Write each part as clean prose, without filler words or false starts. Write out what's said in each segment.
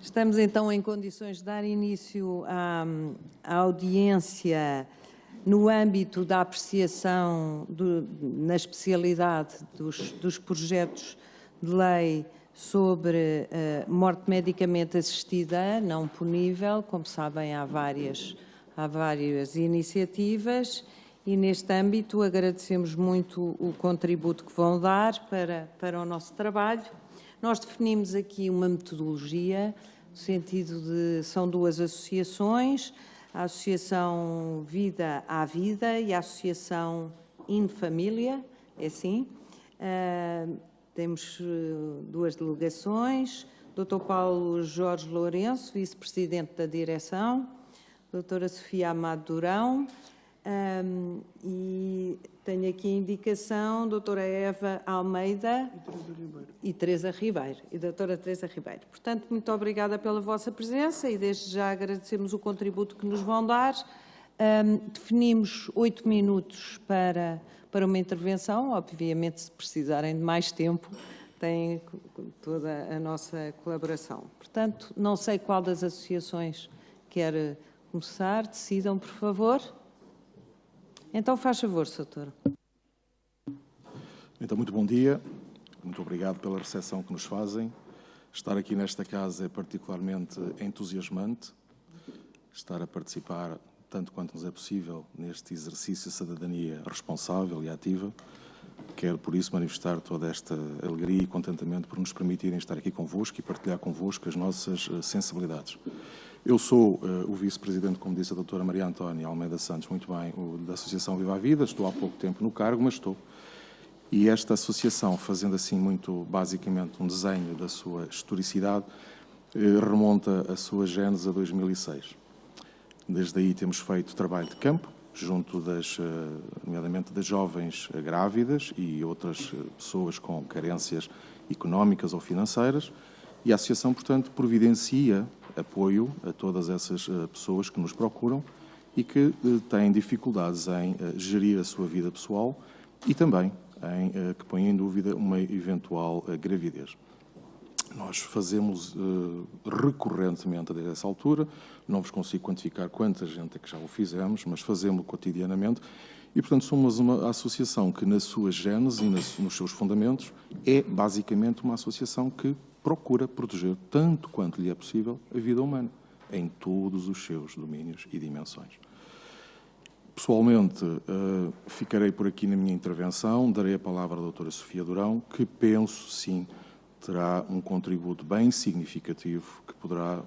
Estamos então em condições de dar início à audiência no âmbito da apreciação na especialidade dos projetos de lei sobre morte medicamente assistida não punível. Como sabem, há várias iniciativas e neste âmbito agradecemos muito o contributo que vão dar para o nosso trabalho. Nós definimos aqui uma metodologia, no sentido de são duas associações, a Associação Vida à Vida e a Associação Infamília, é assim. Temos duas delegações, Dr. Paulo Jorge Lourenço, vice-presidente da direção, doutora Sofia Amado Durão, e tenho aqui a indicação, doutora Eva Almeida e Teresa Ribeiro, e doutora Teresa Ribeiro. Portanto, muito obrigada pela vossa presença e desde já agradecemos o contributo que nos vão dar. Definimos 8 minutos para uma intervenção, obviamente se precisarem de mais tempo, têm toda a nossa colaboração. Portanto, não sei qual das associações quer começar, decidam, por favor. Então, faz favor, Sr. Doutor. Então, muito bom dia. Muito obrigado pela recepção que nos fazem. Estar aqui nesta casa é particularmente entusiasmante. Estar a participar, tanto quanto nos é possível, neste exercício de cidadania responsável e ativa. Quero, por isso, manifestar toda esta alegria e contentamento por nos permitirem estar aqui convosco e partilhar convosco as nossas sensibilidades. Eu sou o vice-presidente, como disse a doutora Maria Antónia Almeida Santos, muito bem, da Associação Viva a Vida. Estou há pouco tempo no cargo, mas estou. E esta associação, fazendo assim muito basicamente um desenho da sua historicidade, remonta a sua gênese a 2006. Desde aí temos feito trabalho de campo, junto nomeadamente das jovens grávidas e outras pessoas com carências económicas ou financeiras, e a associação, portanto, providencia apoio a todas essas pessoas que nos procuram e que têm dificuldades em gerir a sua vida pessoal e também que põem em dúvida uma eventual gravidez. Nós fazemos recorrentemente desde essa altura, não vos consigo quantificar quanta gente é que já o fizemos, mas fazemos cotidianamente e, portanto, somos uma associação que, na sua gênese e nos seus fundamentos, é basicamente uma associação que procura proteger, tanto quanto lhe é possível, a vida humana, em todos os seus domínios e dimensões. Pessoalmente, ficarei por aqui na minha intervenção, darei a palavra à doutora Sofia Durão, que penso, sim, terá um contributo bem significativo que poderá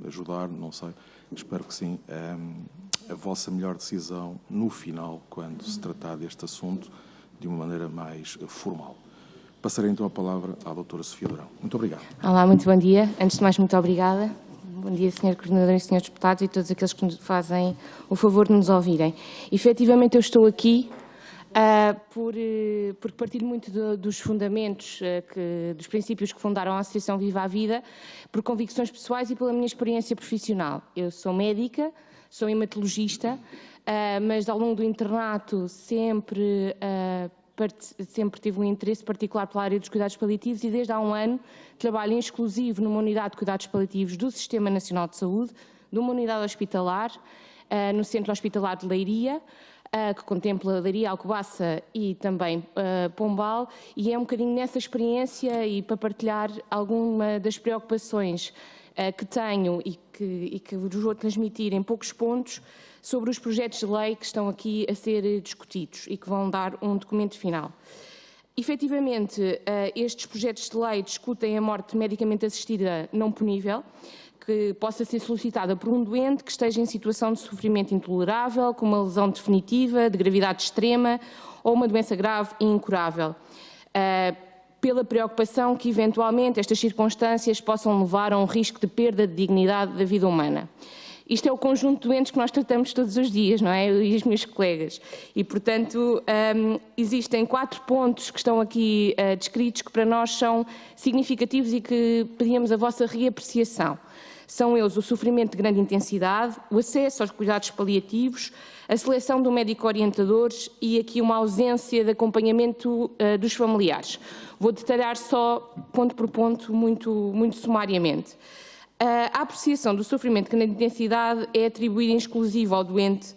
ajudar, não sei, espero que sim, a vossa melhor decisão no final, quando se tratar deste assunto de uma maneira mais formal. Passarei então a palavra à doutora Sofia Durão. Muito obrigado. Olá, muito bom dia. Antes de mais, muito obrigada. Bom dia, Sr. Coordenador e Srs. Deputados e todos aqueles que nos fazem o favor de nos ouvirem. Efetivamente, eu estou aqui porque partilho muito dos fundamentos, dos princípios que fundaram a Associação Viva a Vida, por convicções pessoais e pela minha experiência profissional. Eu sou médica, sou hematologista, mas ao longo do internato sempre tive um interesse particular pela área dos cuidados paliativos e desde há um ano trabalho em exclusivo numa unidade de cuidados paliativos do Sistema Nacional de Saúde, numa unidade hospitalar, no Centro Hospitalar de Leiria, que contempla Leiria, Alcobaça e também Pombal, e é um bocadinho nessa experiência e para partilhar alguma das preocupações que tenho e que vos vou transmitir em poucos pontos sobre os projetos de lei que estão aqui a ser discutidos e que vão dar um documento final. Efetivamente, estes projetos de lei discutem a morte medicamente assistida não punível, que possa ser solicitada por um doente que esteja em situação de sofrimento intolerável, com uma lesão definitiva, de gravidade extrema ou uma doença grave e incurável, pela preocupação que eventualmente estas circunstâncias possam levar a um risco de perda de dignidade da vida humana. Isto é o conjunto de doentes que nós tratamos todos os dias, não é? Eu e os meus colegas. E, portanto, existem 4 pontos que estão aqui descritos que para nós são significativos e que pedíamos a vossa reapreciação. São eles o sofrimento de grande intensidade, o acesso aos cuidados paliativos, a seleção do médico orientadores e aqui uma ausência de acompanhamento dos familiares. Vou detalhar só ponto por ponto, muito sumariamente. A apreciação do sofrimento que na intensidade é atribuída em exclusivo ao doente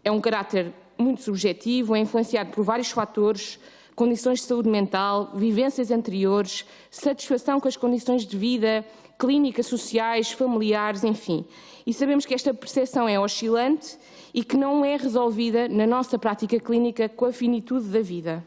é um caráter muito subjetivo, é influenciado por vários fatores, condições de saúde mental, vivências anteriores, satisfação com as condições de vida, clínicas, sociais, familiares, enfim. E sabemos que esta percepção é oscilante e que não é resolvida na nossa prática clínica com a finitude da vida.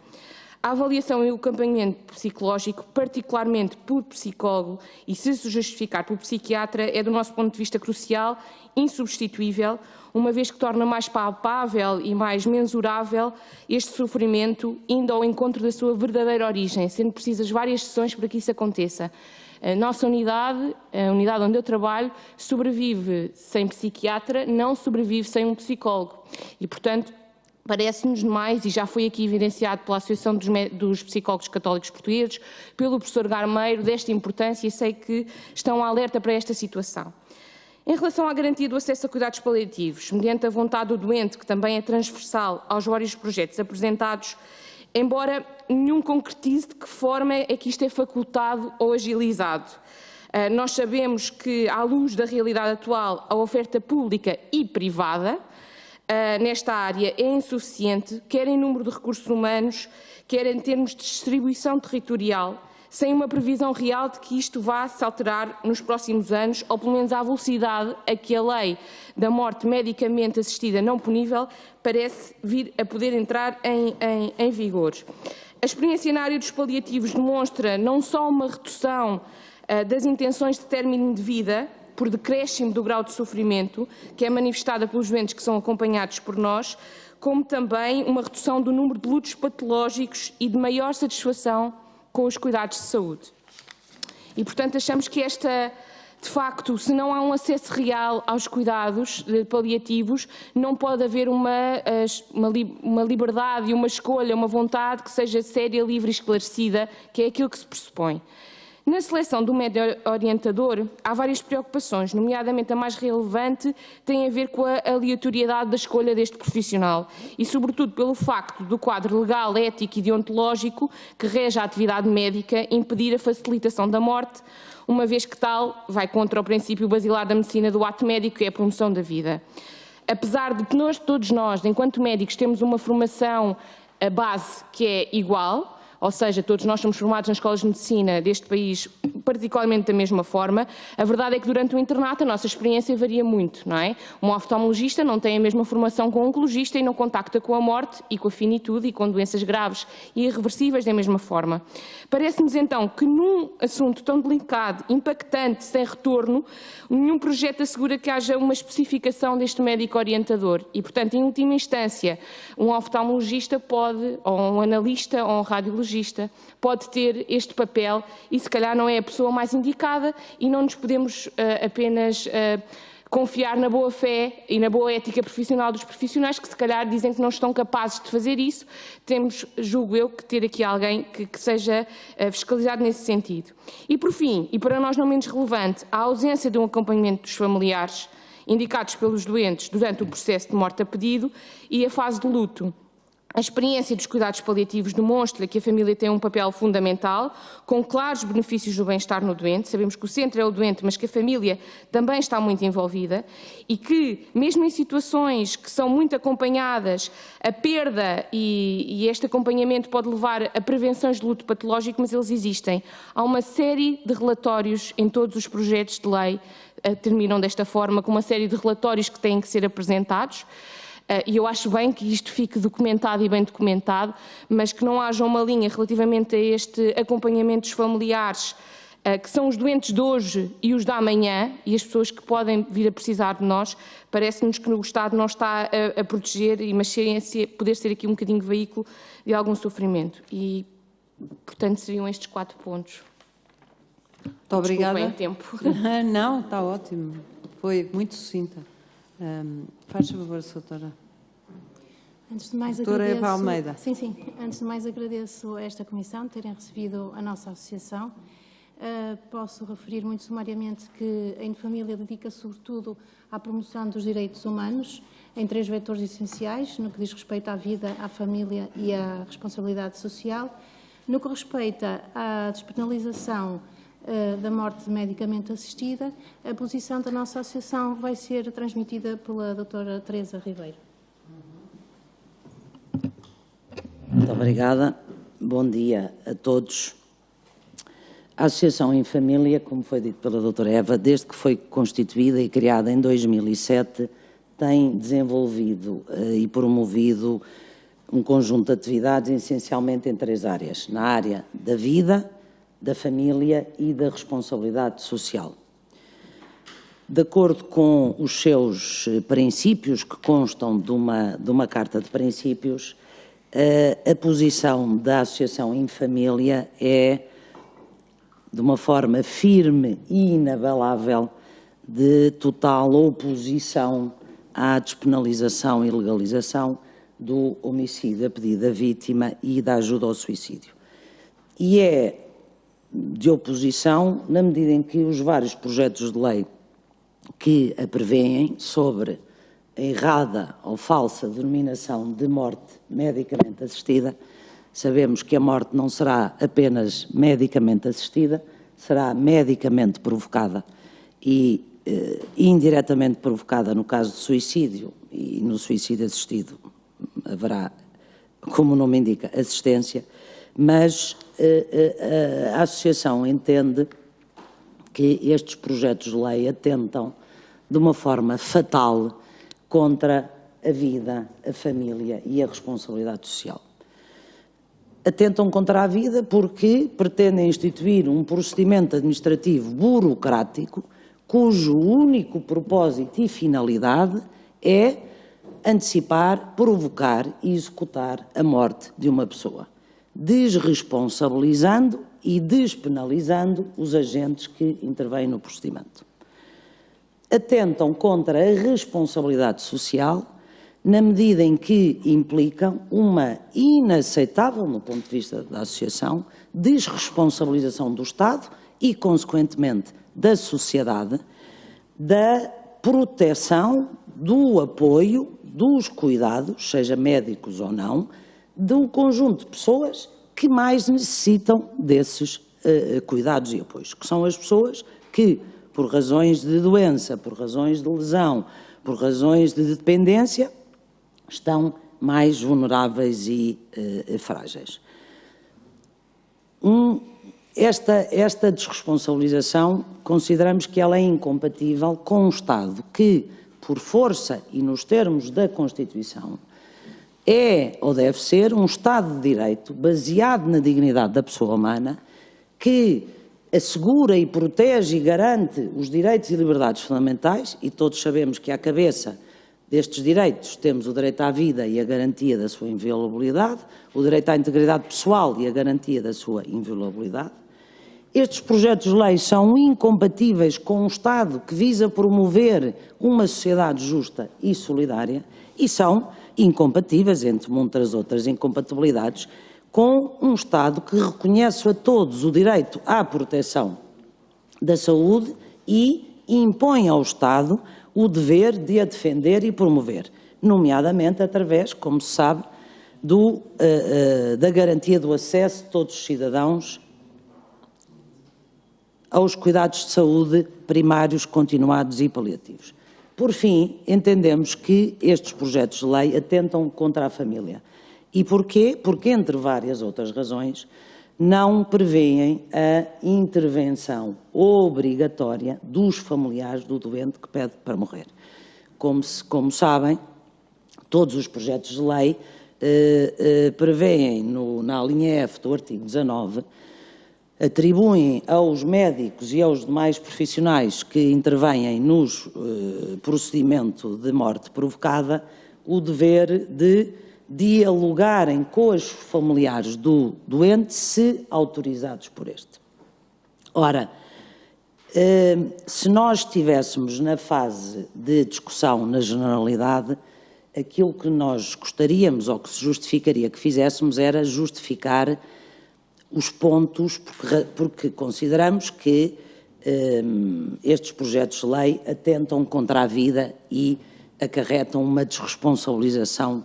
A avaliação e o acompanhamento psicológico, particularmente por psicólogo e, se justificar, por psiquiatra, é, do nosso ponto de vista, crucial, insubstituível, uma vez que torna mais palpável e mais mensurável este sofrimento, indo ao encontro da sua verdadeira origem, sendo precisas várias sessões para que isso aconteça. A nossa unidade, a unidade onde eu trabalho, sobrevive sem psiquiatra, não sobrevive sem um psicólogo. E, portanto, parece-nos mais, e já foi aqui evidenciado pela Associação dos Psicólogos Católicos Portugueses, pelo professor Garmeiro, desta importância, e sei que estão alerta para esta situação. Em relação à garantia do acesso a cuidados paliativos, mediante a vontade do doente, que também é transversal aos vários projetos apresentados, embora nenhum concretize de que forma é que isto é facultado ou agilizado. Nós sabemos que, à luz da realidade atual, a oferta pública e privada nesta área é insuficiente, quer em número de recursos humanos, quer em termos de distribuição territorial, sem uma previsão real de que isto vá se alterar nos próximos anos, ou pelo menos à velocidade a que a lei da morte medicamente assistida não punível parece vir a poder entrar em vigor. A experiência na área dos paliativos demonstra não só uma redução das intenções de término de vida, por decréscimo do grau de sofrimento, que é manifestada pelos doentes que são acompanhados por nós, como também uma redução do número de lutos patológicos e de maior satisfação com os cuidados de saúde. E, portanto, achamos que de facto, se não há um acesso real aos cuidados paliativos, não pode haver uma liberdade e uma escolha, uma vontade que seja séria, livre e esclarecida, que é aquilo que se pressupõe. Na seleção do médio orientador, há várias preocupações, nomeadamente a mais relevante tem a ver com a aleatoriedade da escolha deste profissional e, sobretudo, pelo facto do quadro legal, ético e deontológico que rege a atividade médica impedir a facilitação da morte, uma vez que tal vai contra o princípio basilar da medicina do ato médico, que é a promoção da vida. Apesar de que todos nós, enquanto médicos, temos uma formação base que é igual, ou seja, todos nós somos formados nas escolas de medicina deste país particularmente da mesma forma, a verdade é que durante o internato a nossa experiência varia muito, não é? Um oftalmologista não tem a mesma formação que um oncologista e não contacta com a morte e com a finitude e com doenças graves e irreversíveis da mesma forma. Parece-nos então que num assunto tão delicado, impactante, sem retorno, nenhum projeto assegura que haja uma especificação deste médico orientador e, portanto, em última instância, um oftalmologista pode, ou um analista ou um radiologista, pode ter este papel e se calhar não é a pessoa mais indicada e não nos podemos apenas confiar na boa fé e na boa ética profissional dos profissionais que se calhar dizem que não estão capazes de fazer isso. Temos, julgo eu, que ter aqui alguém que seja fiscalizado nesse sentido. E por fim, e para nós não menos relevante, a ausência de um acompanhamento dos familiares indicados pelos doentes durante o processo de morte a pedido e a fase de luto. A experiência dos cuidados paliativos demonstra que a família tem um papel fundamental, com claros benefícios do bem-estar no doente. Sabemos que o centro é o doente, mas que a família também está muito envolvida e que, mesmo em situações que são muito acompanhadas, a perda e este acompanhamento pode levar a prevenções de luto patológico, mas eles existem. Há uma série de relatórios em todos os projetos de lei, terminam desta forma, com uma série de relatórios que têm que ser apresentados. E eu acho bem que isto fique documentado e bem documentado, mas que não haja uma linha relativamente a este acompanhamento dos familiares, que são os doentes de hoje e os da amanhã, e as pessoas que podem vir a precisar de nós. Parece-nos que o Estado não está a proteger, mas poder ser aqui um bocadinho veículo de algum sofrimento. E, portanto, seriam estes 4 pontos. Muito obrigada. Desculpem o tempo. Não, está ótimo. Foi muito sucinta. Faz favor, doutora. Antes de mais, doutora agradeço... Eva Almeida. Sim. Antes de mais, agradeço a esta comissão de terem recebido a nossa associação. Posso referir muito sumariamente que a Indefamília dedica sobretudo à promoção dos direitos humanos em 3 vetores essenciais, no que diz respeito à vida, à família e à responsabilidade social. No que respeita à despenalização da morte medicamente assistida. A posição da nossa associação vai ser transmitida pela doutora Teresa Ribeiro. Muito obrigada. Bom dia a todos. A Associação em Família, como foi dito pela doutora Eva, desde que foi constituída e criada em 2007, tem desenvolvido e promovido um conjunto de atividades essencialmente em 3 áreas: na área da vida, da família e da responsabilidade social. De acordo com os seus princípios, que constam de uma carta de princípios, a posição da Associação em Família é, de uma forma firme e inabalável, de total oposição à despenalização e legalização do homicídio a pedido da vítima e da ajuda ao suicídio. E é de oposição na medida em que os vários projetos de lei que a prevêem sobre a errada ou falsa denominação de morte medicamente assistida, sabemos que a morte não será apenas medicamente assistida, será medicamente provocada e indiretamente provocada no caso de suicídio, e no suicídio assistido haverá, como o nome indica, assistência, mas a Associação entende que estes projetos de lei atentam de uma forma fatal contra a vida, a família e a responsabilidade social. Atentam contra a vida porque pretendem instituir um procedimento administrativo burocrático cujo único propósito e finalidade é antecipar, provocar e executar a morte de uma pessoa, desresponsabilizando e despenalizando os agentes que intervêm no procedimento. Atentam contra a responsabilidade social na medida em que implicam uma inaceitável, no ponto de vista da Associação, desresponsabilização do Estado e, consequentemente, da sociedade, da proteção, do apoio, dos cuidados, seja médicos ou não, do conjunto de pessoas que mais necessitam desses cuidados e apoios, que são as pessoas que, por razões de doença, por razões de lesão, por razões de dependência, estão mais vulneráveis e frágeis. Esta desresponsabilização, consideramos que ela é incompatível com um Estado que, por força e nos termos da Constituição, é ou deve ser um Estado de Direito baseado na dignidade da pessoa humana, que assegura e protege e garante os direitos e liberdades fundamentais, e todos sabemos que à cabeça destes direitos temos o direito à vida e a garantia da sua inviolabilidade, o direito à integridade pessoal e a garantia da sua inviolabilidade. Estes projetos de lei são incompatíveis com um Estado que visa promover uma sociedade justa e solidária e são incompatíveis, entre muitas outras incompatibilidades, com um Estado que reconhece a todos o direito à proteção da saúde e impõe ao Estado o dever de a defender e promover, nomeadamente através, como se sabe, da garantia do acesso de todos os cidadãos aos cuidados de saúde primários, continuados e paliativos. Por fim, entendemos que estes projetos de lei atentam contra a família. E porquê? Porque, entre várias outras razões, não prevêem a intervenção obrigatória dos familiares do doente que pede para morrer. Como sabem, todos os projetos de lei prevêem, na linha F do artigo 19, atribuem aos médicos e aos demais profissionais que intervêm nos procedimento de morte provocada o dever de dialogarem com os familiares do doente, se autorizados por este. Ora, se nós estivéssemos na fase de discussão na generalidade, aquilo que nós gostaríamos, ou que se justificaria que fizéssemos, era justificar os pontos, porque consideramos que estes projetos de lei atentam contra a vida e acarretam uma desresponsabilização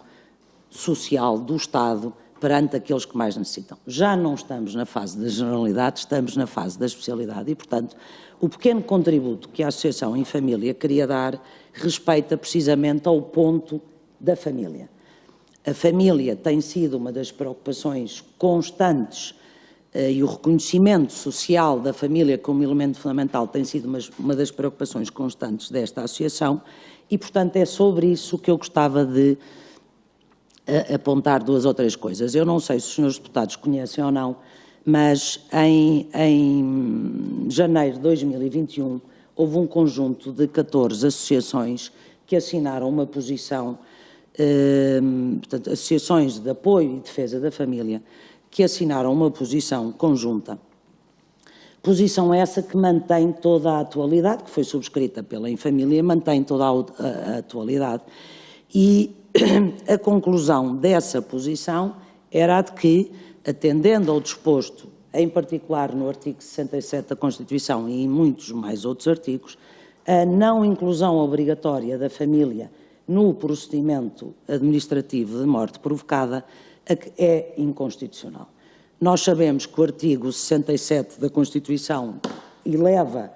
social do Estado perante aqueles que mais necessitam. Já não estamos na fase da generalidade, estamos na fase da especialidade e, portanto, o pequeno contributo que a Associação em Família queria dar respeita precisamente ao ponto da família. A família tem sido uma das preocupações constantes e o reconhecimento social da família como elemento fundamental tem sido uma das preocupações constantes desta associação e, portanto, é sobre isso que eu gostava de apontar 2 ou 3 coisas. Eu não sei se os senhores deputados conhecem ou não, mas em janeiro de 2021 houve um conjunto de 14 associações que assinaram uma posição, portanto, associações de apoio e defesa da família, que assinaram uma posição conjunta. Posição essa que mantém toda a atualidade, que foi subscrita pela Em Família, mantém toda a atualidade. E a conclusão dessa posição era a de que, atendendo ao disposto, em particular no artigo 67 da Constituição e em muitos mais outros artigos, a não inclusão obrigatória da família no procedimento administrativo de morte provocada é inconstitucional. Nós sabemos que o artigo 67 da Constituição eleva,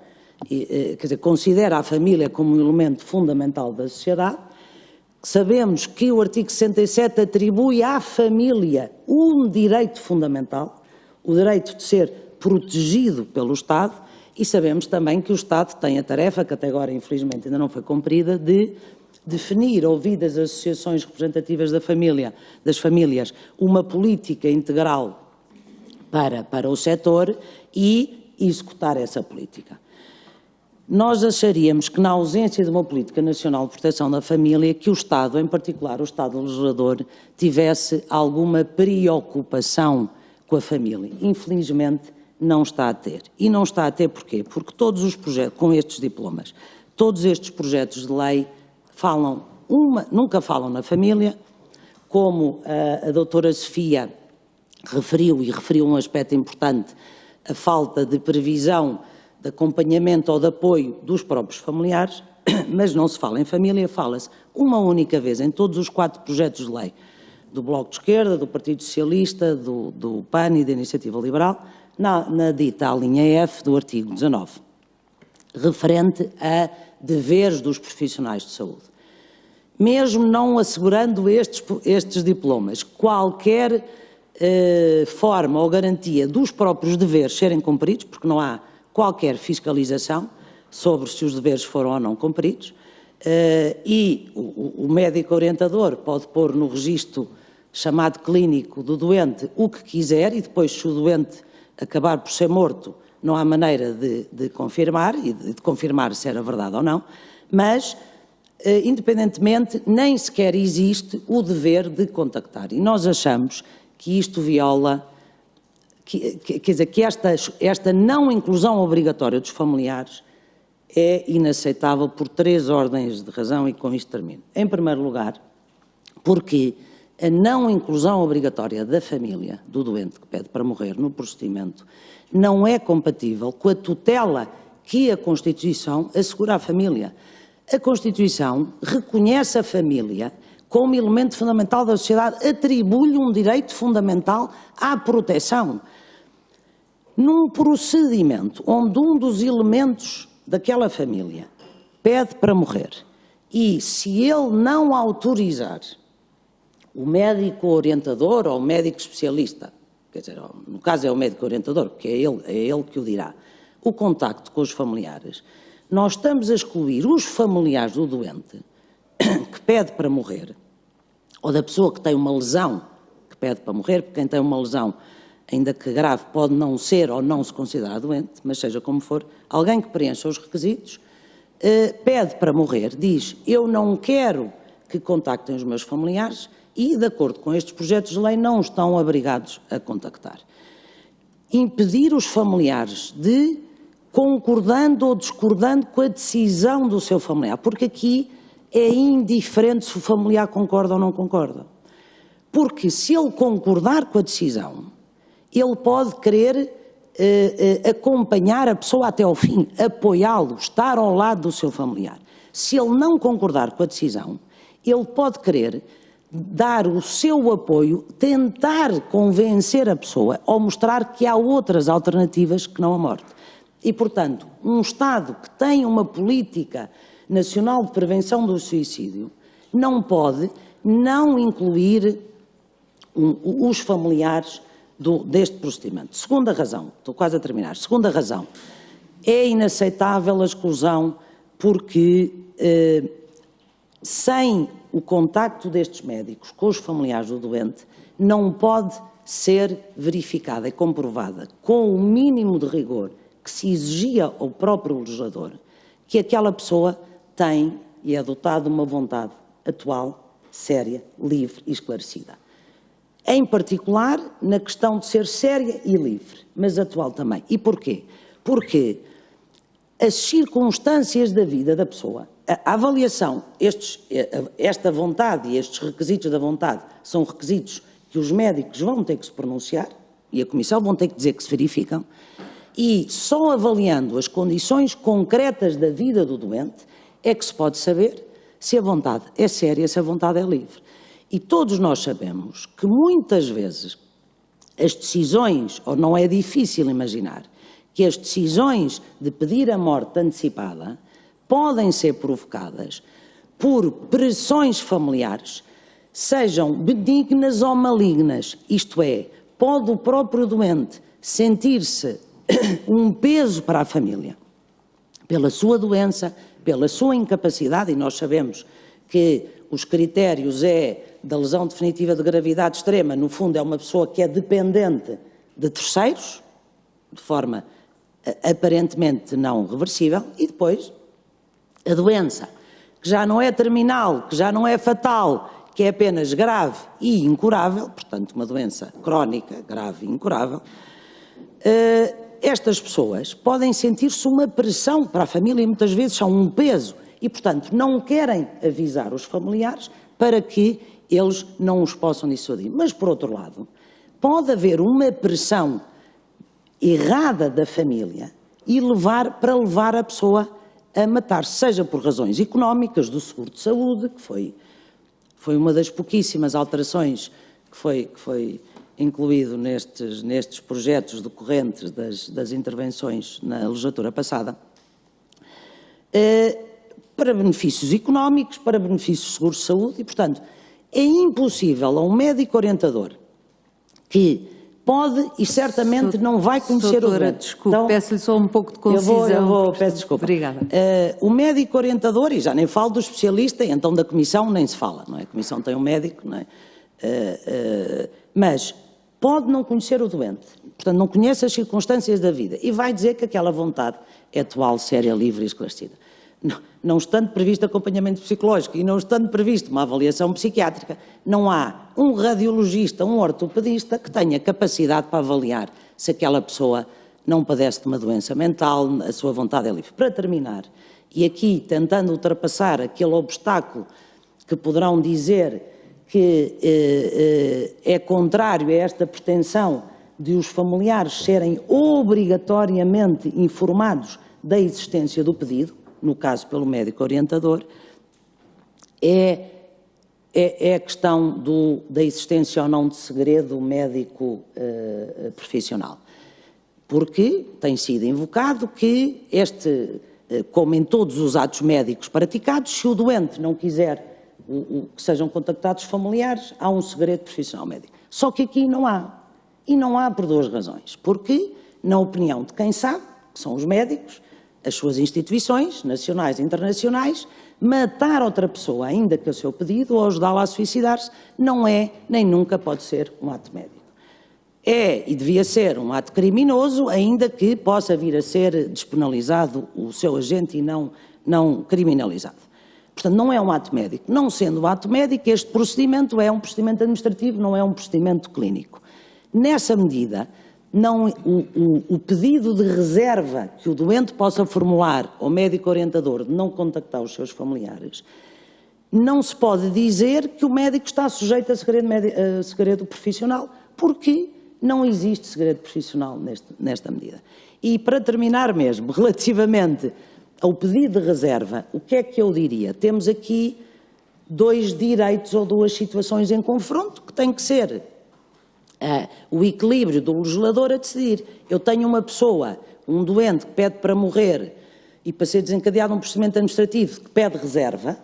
quer dizer, considera a família como um elemento fundamental da sociedade. Sabemos que o artigo 67 atribui à família um direito fundamental, o direito de ser protegido pelo Estado, e sabemos também que o Estado tem a tarefa, que até agora infelizmente ainda não foi cumprida, de definir, ouvidas as associações representativas das famílias, uma política integral para o setor e executar essa política. Nós acharíamos que, na ausência de uma política nacional de proteção da família, que o Estado, em particular o Estado legislador, tivesse alguma preocupação com a família. Infelizmente, não está a ter. E não está a ter porquê? Porque todos os projetos, com estes diplomas, todos estes projetos de lei nunca falam na família, como a doutora Sofia referiu, e referiu um aspecto importante, a falta de previsão de acompanhamento ou de apoio dos próprios familiares, mas não se fala em família, fala-se uma única vez em todos os 4 projetos de lei, do Bloco de Esquerda, do Partido Socialista, do PAN e da Iniciativa Liberal, na dita linha F do artigo 19, referente a deveres dos profissionais de saúde. Mesmo não assegurando estes diplomas, qualquer forma ou garantia dos próprios deveres serem cumpridos, porque não há qualquer fiscalização sobre se os deveres foram ou não cumpridos, e o médico orientador pode pôr no registro chamado clínico do doente o que quiser e depois, se o doente acabar por ser morto, não há maneira de confirmar e de confirmar se era verdade ou não, mas, independentemente, nem sequer existe o dever de contactar. E nós achamos que isto viola, quer dizer, que esta não inclusão obrigatória dos familiares é inaceitável por 3 ordens de razão e com isto termino. Em primeiro lugar, porque a não inclusão obrigatória da família, do doente que pede para morrer no procedimento, não é compatível com a tutela que a Constituição assegura à família. A Constituição reconhece a família como elemento fundamental da sociedade, atribui-lhe um direito fundamental à proteção. Num procedimento onde um dos elementos daquela família pede para morrer e, se ele não autorizar o médico orientador ou o médico especialista, quer dizer, no caso é o médico orientador, porque é ele que o dirá, o contacto com os familiares, nós estamos a excluir os familiares do doente que pede para morrer, ou da pessoa que tem uma lesão que pede para morrer, porque quem tem uma lesão, ainda que grave, pode não ser ou não se considerar doente, mas seja como for, alguém que preencha os requisitos, pede para morrer, diz, eu não quero que contactem os meus familiares e, de acordo com estes projetos de lei, não estão obrigados a contactar. Impedir os familiares de, concordando ou discordando com a decisão do seu familiar, porque aqui é indiferente se o familiar concorda ou não concorda. Porque se ele concordar com a decisão, ele pode querer acompanhar a pessoa até ao fim, apoiá-lo, estar ao lado do seu familiar. Se ele não concordar com a decisão, ele pode querer dar o seu apoio, tentar convencer a pessoa ou mostrar que há outras alternativas que não a morte. E, portanto, um Estado que tem uma política nacional de prevenção do suicídio não pode não incluir os familiares deste procedimento. Segunda razão, estou quase a terminar, segunda razão, é inaceitável a exclusão porque sem o contacto destes médicos com os familiares do doente não pode ser verificada e comprovada com o mínimo de rigor que se exigia ao próprio legislador que aquela pessoa tem e é dotada de uma vontade atual, séria, livre e esclarecida. Em particular, na questão de ser séria e livre, mas atual também. E porquê? Porque as circunstâncias da vida da pessoa, a avaliação, esta vontade e estes requisitos da vontade são requisitos que os médicos vão ter que se pronunciar e a Comissão vão ter que dizer que se verificam, e só avaliando as condições concretas da vida do doente é que se pode saber se a vontade é séria, se a vontade é livre. E todos nós sabemos que muitas vezes as decisões, ou não é difícil imaginar, que as decisões de pedir a morte antecipada podem ser provocadas por pressões familiares, sejam benignas ou malignas, isto é, pode o próprio doente sentir-se um peso para a família, pela sua doença, pela sua incapacidade, e nós sabemos que os critérios da lesão definitiva de gravidade extrema, no fundo é uma pessoa que é dependente de terceiros, de forma aparentemente não reversível, e depois a doença, que já não é terminal, que já não é fatal, que é apenas grave e incurável, portanto uma doença crónica, grave e incurável, estas pessoas podem sentir-se uma pressão para a família e muitas vezes são um peso e, portanto, não querem avisar os familiares para que eles não os possam dissuadir. Mas, por outro lado, pode haver uma pressão errada da família e levar a pessoa a matar-se, seja por razões económicas, do seguro de saúde, que foi uma das pouquíssimas alterações que foi incluído nestes projetos decorrentes das intervenções na legislatura passada, para benefícios económicos, para benefícios de seguro de saúde e, portanto, é impossível a um médico orientador que pode e certamente não vai conhecer o doente. Desculpe, então, peço-lhe só um pouco de concisão. Peço desculpa. Obrigada. O médico orientador, e já nem falo do especialista, então da comissão nem se fala, não é? A comissão tem um médico, não é? Mas pode não conhecer o doente, portanto não conhece as circunstâncias da vida e vai dizer que aquela vontade é atual, séria, livre e esclarecida. Não estando previsto acompanhamento psicológico e não estando previsto uma avaliação psiquiátrica, não há um radiologista, um ortopedista que tenha capacidade para avaliar se aquela pessoa não padece de uma doença mental, a sua vontade é livre. Para terminar, e aqui tentando ultrapassar aquele obstáculo que poderão dizer que é contrário a esta pretensão de os familiares serem obrigatoriamente informados da existência do pedido, no caso pelo médico orientador, é a questão da existência ou não de segredo médico profissional. Porque tem sido invocado que como em todos os atos médicos praticados, se o doente não quiser que sejam contactados familiares, há um segredo profissional médico. Só que aqui não há. E não há por duas razões. Porque, na opinião de quem sabe, que são os médicos, as suas instituições, nacionais e internacionais, matar outra pessoa, ainda que a seu pedido, ou ajudá-la a suicidar-se, não é, nem nunca pode ser um ato médico. É e devia ser um ato criminoso, ainda que possa vir a ser despenalizado o seu agente e não criminalizado. Portanto, não é um ato médico. Não sendo um ato médico, este procedimento é um procedimento administrativo, não é um procedimento clínico. Nessa medida, o pedido de reserva que o doente possa formular ao médico orientador de não contactar os seus familiares, não se pode dizer que o médico está sujeito a segredo profissional, porque não existe segredo profissional nesta medida. E para terminar mesmo, relativamente ao pedido de reserva, o que é que eu diria? Temos aqui dois direitos ou duas situações em confronto, que tem que ser o equilíbrio do legislador a decidir. Eu tenho uma pessoa, um doente que pede para morrer e para ser desencadeado um procedimento administrativo que pede reserva,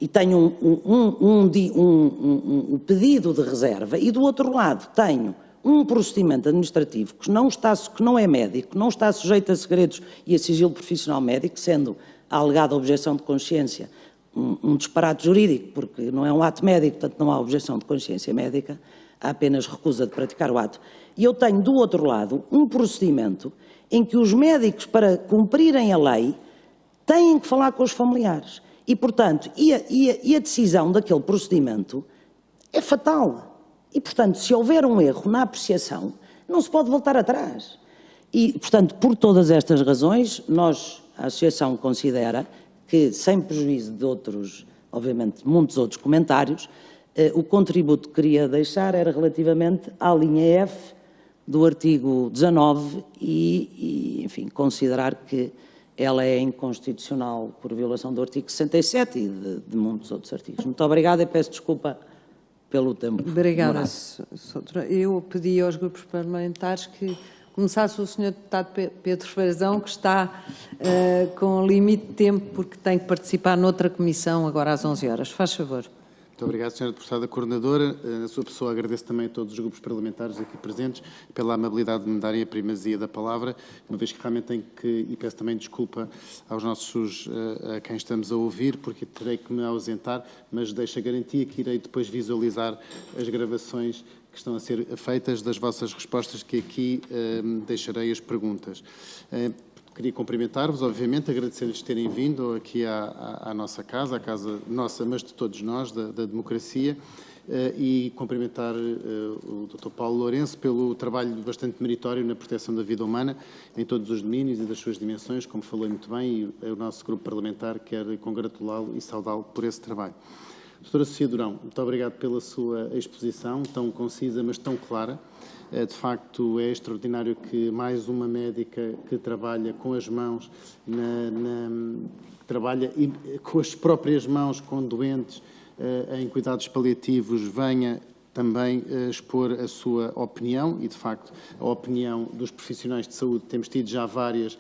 e tenho um pedido de reserva, e do outro lado tenho um procedimento administrativo que não é médico, que não está sujeito a segredos e a sigilo profissional médico, sendo a alegada objeção de consciência um disparate jurídico, porque não é um ato médico, portanto não há objeção de consciência médica, há apenas recusa de praticar o ato. E eu tenho do outro lado um procedimento em que os médicos, para cumprirem a lei, têm que falar com os familiares. E, portanto, a decisão daquele procedimento é fatal. E, portanto, se houver um erro na apreciação, não se pode voltar atrás. E, portanto, por todas estas razões, a Associação considera que, sem prejuízo de outros, obviamente, muitos outros comentários, o contributo que queria deixar era relativamente à linha F do artigo 19 e enfim, considerar que ela é inconstitucional por violação do artigo 67 e de muitos outros artigos. Muito obrigada e peço desculpa pelo tempo. Obrigada, Sra. Eu pedi aos grupos parlamentares que começasse o Sr. Deputado Pedro Frazão, que está com limite de tempo, porque tem que participar noutra comissão agora às 11 horas. Faz favor. Muito obrigado, Sra. Deputada Coordenadora. Na sua pessoa agradeço também a todos os grupos parlamentares aqui presentes pela amabilidade de me darem a primazia da palavra, uma vez que realmente tenho que, e peço também desculpa aos nossos, a quem estamos a ouvir, porque terei que me ausentar, mas deixo a garantia que irei depois visualizar as gravações que estão a ser feitas das vossas respostas, que aqui deixarei as perguntas. Queria cumprimentar-vos, obviamente, agradecer-lhes terem vindo aqui à nossa casa, à casa nossa, mas de todos nós, da democracia, e cumprimentar o Dr. Paulo Lourenço pelo trabalho bastante meritório na proteção da vida humana, em todos os domínios e das suas dimensões, como falou muito bem, e o nosso grupo parlamentar quer congratulá-lo e saudá-lo por esse trabalho. Doutora Sofia Durão, muito obrigado pela sua exposição, tão concisa, mas tão clara. De facto, é extraordinário que mais uma médica que trabalha com as mãos, trabalha com as próprias mãos com doentes em cuidados paliativos, venha também expor a sua opinião e, de facto, a opinião dos profissionais de saúde. Temos tido já vários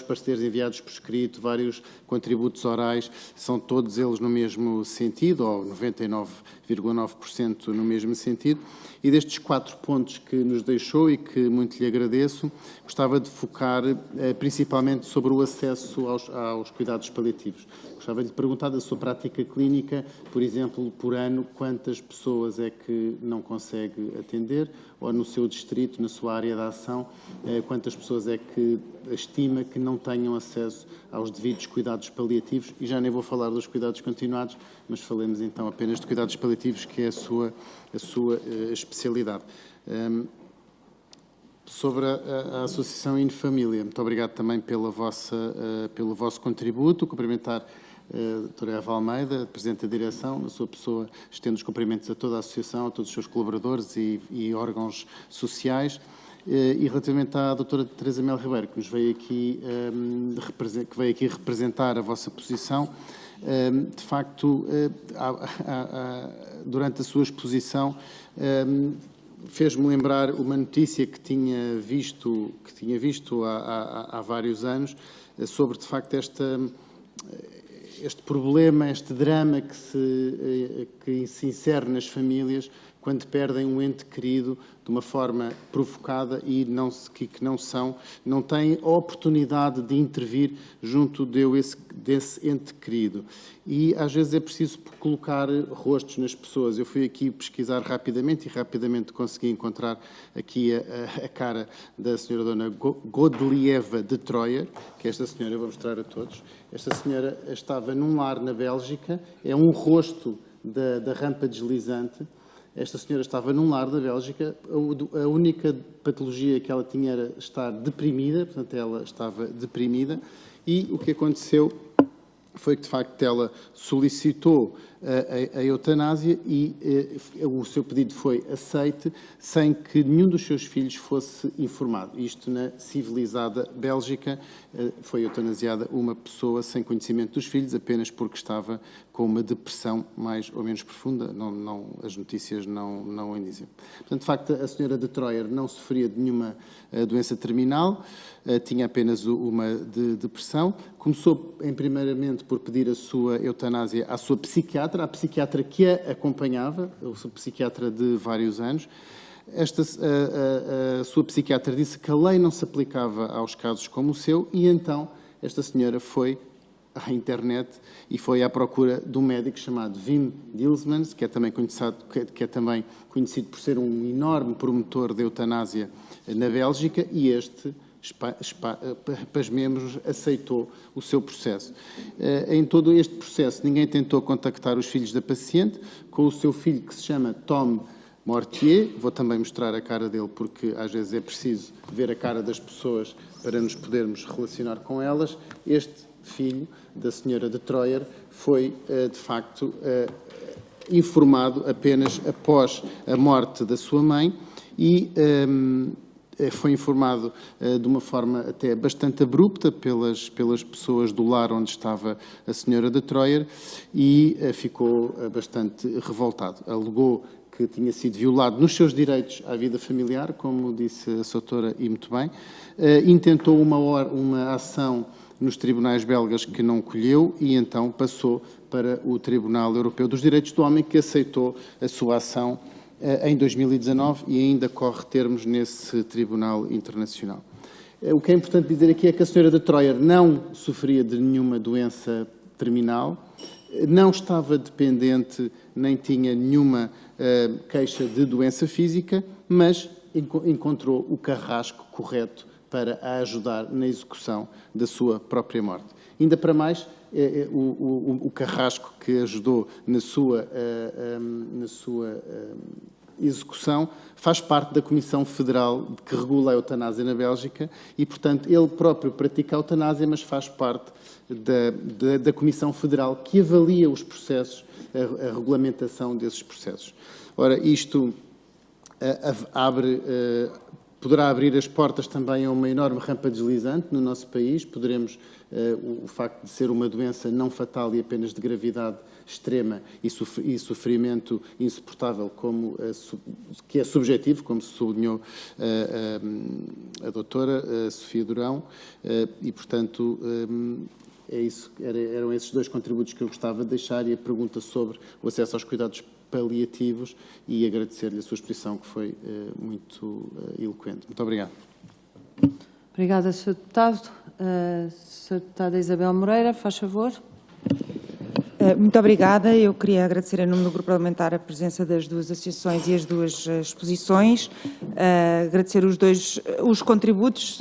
pareceres enviados por escrito, vários contributos orais, são todos eles no mesmo sentido, ou 99,9% no mesmo sentido. E destes 4 pontos que nos deixou e que muito lhe agradeço, gostava de focar principalmente sobre o acesso aos cuidados paliativos. Gostava de lhe perguntar da sua prática clínica, por exemplo, por ano, quantas pessoas é que não consegue atender, ou no seu distrito, na sua área de ação, quantas pessoas é que estima que não tenham acesso aos devidos cuidados paliativos, e já nem vou falar dos cuidados continuados, mas falemos então apenas de cuidados paliativos, que é a sua especialidade. Sobre a Associação Infamília, muito obrigado também pelo vosso contributo, cumprimentar a doutora Eva Almeida, Presidente da Direção, na sua pessoa, estendo os cumprimentos a toda a Associação, a todos os seus colaboradores e órgãos sociais, e relativamente à doutora Teresa Mel Ribeiro, que nos veio aqui, representar a vossa posição. De facto, durante a sua exposição, fez-me lembrar uma notícia que tinha visto há vários anos, sobre, de facto, este problema, este drama que se insere nas famílias quando perdem um ente querido de uma forma provocada e que não têm a oportunidade de intervir junto desse ente querido. E às vezes é preciso colocar rostos nas pessoas. Eu fui aqui pesquisar rapidamente e rapidamente consegui encontrar aqui a cara da senhora Dona Godlieva de Troyer, que esta senhora, eu vou mostrar a todos. Esta senhora estava num lar na Bélgica, é um rosto da rampa deslizante. Esta senhora estava num lar da Bélgica, a única patologia que ela tinha era estar deprimida, portanto ela estava deprimida, e o que aconteceu foi que, de facto, ela solicitou a eutanásia e o seu pedido foi aceite sem que nenhum dos seus filhos fosse informado. Isto na civilizada Bélgica, foi eutanasiada uma pessoa sem conhecimento dos filhos, apenas porque estava com uma depressão mais ou menos profunda, as notícias não o indizem. Portanto, de facto, a senhora de Troyer não sofria de nenhuma doença terminal, tinha apenas uma de depressão. Começou, primeiramente, por pedir a sua eutanásia à sua psiquiatra, a psiquiatra que a acompanhava, o seu psiquiatra de vários anos. A sua psiquiatra disse que a lei não se aplicava aos casos como o seu e, então, esta senhora foi à internet e foi à procura de um médico chamado Wim Dilsmans, que é também conhecido por ser um enorme promotor da eutanásia na Bélgica, e este, pasmemos, aceitou o seu processo. Em todo este processo, ninguém tentou contactar os filhos da paciente, com o seu filho, que se chama Tom Mortier. Vou também mostrar a cara dele, porque às vezes é preciso ver a cara das pessoas para nos podermos relacionar com elas. Este filho da senhora de Troyer foi, de facto, informado apenas após a morte da sua mãe e foi informado de uma forma até bastante abrupta pelas pessoas do lar onde estava a senhora de Troyer e ficou bastante revoltado. Alegou que tinha sido violado nos seus direitos à vida familiar, como disse a doutora e muito bem, intentou uma ação nos tribunais belgas que não colheu e então passou para o Tribunal Europeu dos Direitos do Homem, que aceitou a sua ação em 2019 e ainda corre termos nesse Tribunal Internacional. O que é importante dizer aqui é que a senhora de Troyer não sofria de nenhuma doença terminal, não estava dependente, nem tinha nenhuma queixa de doença física, mas encontrou o carrasco correto para a ajudar na execução da sua própria morte. Ainda para mais, o carrasco que ajudou na sua execução faz parte da Comissão Federal que regula a eutanásia na Bélgica e, portanto, ele próprio pratica a eutanásia, mas faz parte da Comissão Federal que avalia os processos, a regulamentação desses processos. Ora, isto poderá abrir as portas também a uma enorme rampa deslizante no nosso país. Poderemos, o facto de ser uma doença não fatal e apenas de gravidade extrema e sofrimento insuportável, que é subjetivo, como sublinhou a doutora Sofia Durão, e, portanto, eram esses dois contributos que eu gostava de deixar e a pergunta sobre o acesso aos cuidados paliativos e agradecer-lhe a sua exposição, que foi muito eloquente. Muito obrigado. Obrigada, Sr. Deputado. Sra. Deputada Isabel Moreira, faz favor. Muito obrigada. Eu queria agradecer em nome do Grupo Parlamentar a presença das duas associações e as duas exposições, agradecer os contributos,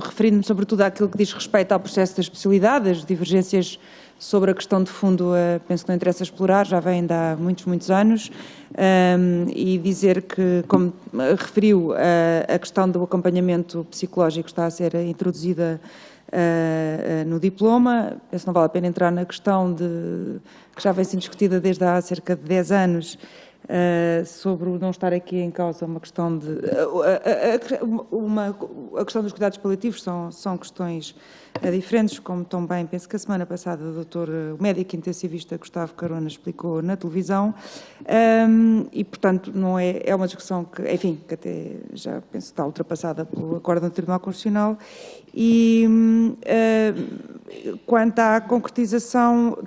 referindo-me sobretudo àquilo que diz respeito ao processo da especialidade, as divergências sobre a questão de fundo, penso que não interessa explorar, já vem de há muitos anos, e dizer que, como referiu, a questão do acompanhamento psicológico está a ser introduzida no diploma. Penso que não vale a pena entrar na questão que já vem sendo discutida desde há cerca de 10 anos, sobre não estar aqui em causa uma questão de... A questão dos cuidados paliativos são questões diferentes, como também penso que a semana passada o médico intensivista Gustavo Carona explicou na televisão, e portanto não é uma discussão que, enfim, que até já penso que está ultrapassada pelo acordo do Tribunal Constitucional. E quanto à concretização,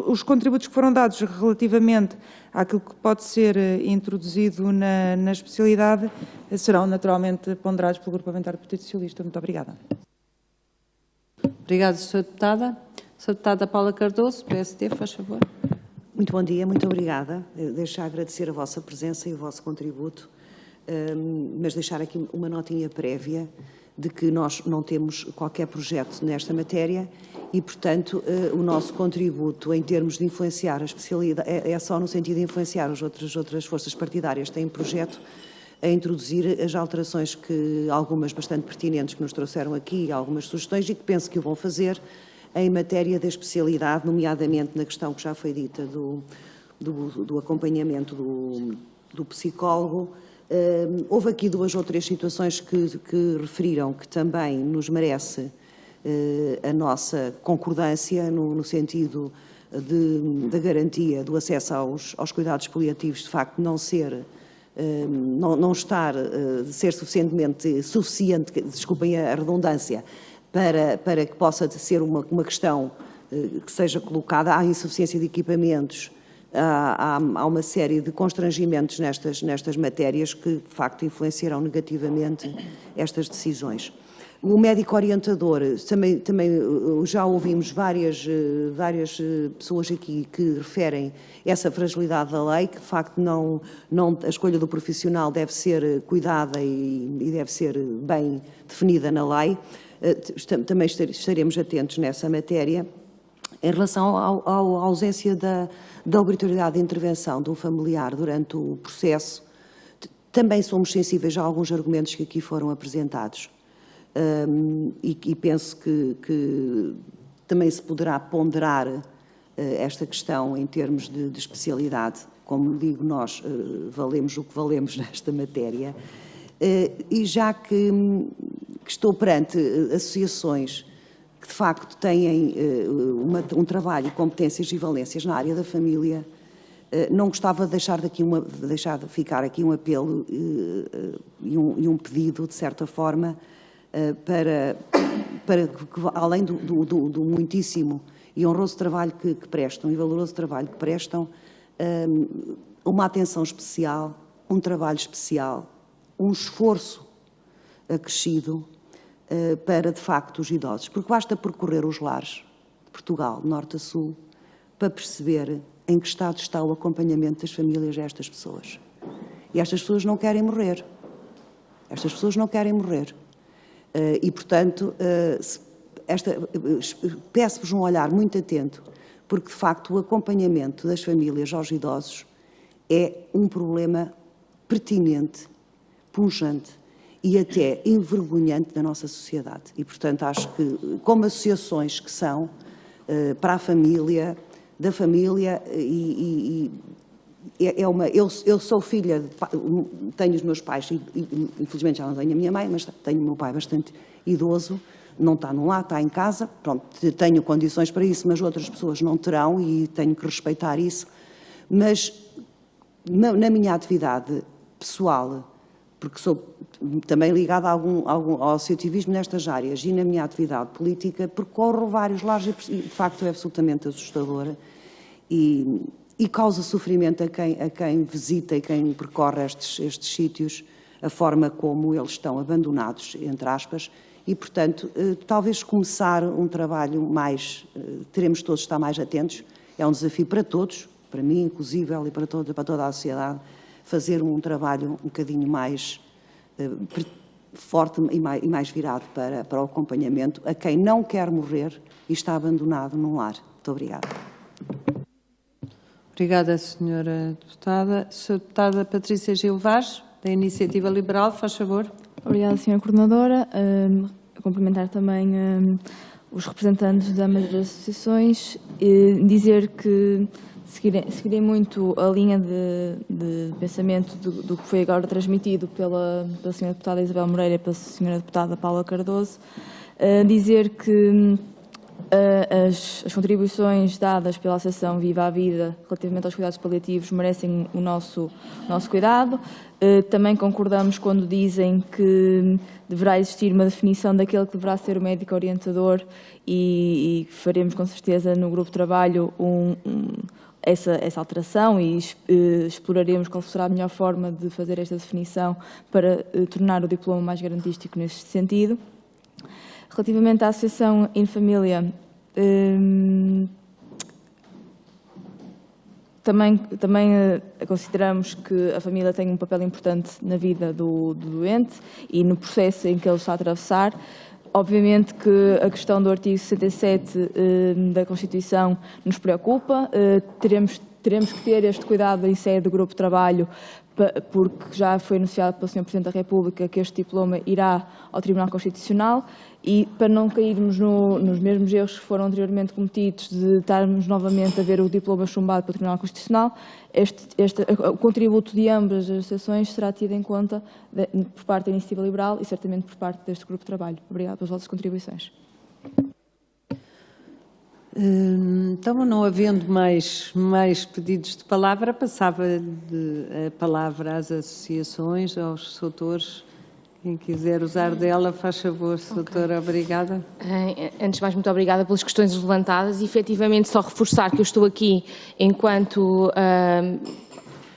os contributos que foram dados relativamente àquilo que pode ser introduzido na especialidade serão naturalmente ponderados pelo Grupo Parlamentar do Partido Socialista. Muito obrigada. Obrigada, Sra. Deputada. Sra. Deputada Paula Cardoso, PSD, faz favor. Muito bom dia, muito obrigada. Deixo a agradecer a vossa presença e o vosso contributo, mas deixar aqui uma notinha prévia de que nós não temos qualquer projeto nesta matéria e, portanto, o nosso contributo em termos de influenciar a especialidade é só no sentido de influenciar as outras forças partidárias que têm projeto a introduzir as alterações algumas bastante pertinentes que nos trouxeram aqui, algumas sugestões e que penso que o vão fazer em matéria da especialidade, nomeadamente na questão que já foi dita do acompanhamento do psicólogo. Houve aqui 2 ou 3 situações que referiram que também nos merece a nossa concordância no sentido da garantia do acesso aos cuidados paliativos, de facto não ser suficiente, desculpem a redundância, para que possa ser uma questão que seja colocada. Há insuficiência de equipamentos, há uma série de constrangimentos nestas matérias que, de facto, influenciarão negativamente estas decisões. O médico orientador, também já ouvimos várias pessoas aqui que referem essa fragilidade da lei, que de facto a escolha do profissional deve ser cuidada e deve ser bem definida na lei. Também estaremos atentos nessa matéria. Em relação à ausência da obrigatoriedade de intervenção de um familiar durante o processo, também somos sensíveis a alguns argumentos que aqui foram apresentados. E penso que também se poderá ponderar esta questão em termos de especialidade. Como digo, nós valemos o que valemos nesta matéria. E já que estou perante associações que, de facto, têm um trabalho, competências e valências na área da família, não gostava de deixar de ficar aqui um apelo e um pedido, de certa forma, para que, além do muitíssimo e honroso trabalho que prestam e valoroso trabalho que prestam, uma atenção especial, um trabalho especial, um esforço acrescido para, de facto, os idosos. Porque basta percorrer os lares de Portugal, de norte a sul, para perceber em que estado está o acompanhamento das famílias a estas pessoas. E estas pessoas não querem morrer. Estas pessoas não querem morrer. E, portanto, peço-vos um olhar muito atento, porque, de facto, o acompanhamento das famílias aos idosos é um problema pertinente, punjante e até envergonhante da nossa sociedade. E, portanto, acho que, como associações que são para a família, da família, eu sou filha, tenho os meus pais, infelizmente já não tenho a minha mãe, mas tenho o meu pai bastante idoso, não está no lar, está em casa, pronto, tenho condições para isso, mas outras pessoas não terão e tenho que respeitar isso. Mas na minha atividade pessoal, porque sou também ligada ao associativismo nestas áreas, e na minha atividade política, percorro vários lares e, de facto, é absolutamente assustadora e causa sofrimento a quem visita e quem percorre estes sítios, a forma como eles estão abandonados, entre aspas, e, portanto, talvez começar um trabalho mais, teremos todos de estar mais atentos, é um desafio para todos, para mim, inclusive, e para toda a sociedade, fazer um trabalho um bocadinho mais forte e mais virado para o acompanhamento a quem não quer morrer e está abandonado num lar. Muito obrigada. Obrigada, Sra. Deputada. Sra. Deputada Patrícia Gil Vaz, da Iniciativa Liberal, faz favor. Obrigada, Sra. Coordenadora. A cumprimentar também os representantes das associações e dizer que seguirei muito a linha de pensamento do que foi agora transmitido pela Sra. Deputada Isabel Moreira e pela Sra. Deputada Paula Cardoso. Dizer que as contribuições dadas pela Associação Viva a Vida relativamente aos cuidados paliativos merecem o nosso cuidado. Também concordamos quando dizem que deverá existir uma definição daquele que deverá ser o médico orientador e faremos com certeza no grupo de trabalho essa alteração e exploraremos qual será a melhor forma de fazer esta definição para tornar o diploma mais garantístico neste sentido. Relativamente à Associação Infamília, também consideramos que a família tem um papel importante na vida do doente e no processo em que ele está a atravessar. Obviamente que a questão do artigo 67 da Constituição nos preocupa, teremos que ter este cuidado em sede do grupo de trabalho porque já foi anunciado pelo Sr. Presidente da República que este diploma irá ao Tribunal Constitucional, e para não cairmos nos mesmos erros que foram anteriormente cometidos de estarmos novamente a ver o diploma chumbado pelo Tribunal Constitucional, o contributo de ambas as associações será tido em conta por parte da Iniciativa Liberal e certamente por parte deste grupo de trabalho. Obrigada pelas vossas contribuições. Então, não havendo mais pedidos de palavra, passava a palavra às associações, aos autores. Quem quiser usar dela, faz favor, doutora. Obrigada. Antes de mais, muito obrigada pelas questões levantadas e, efetivamente, só reforçar que eu estou aqui enquanto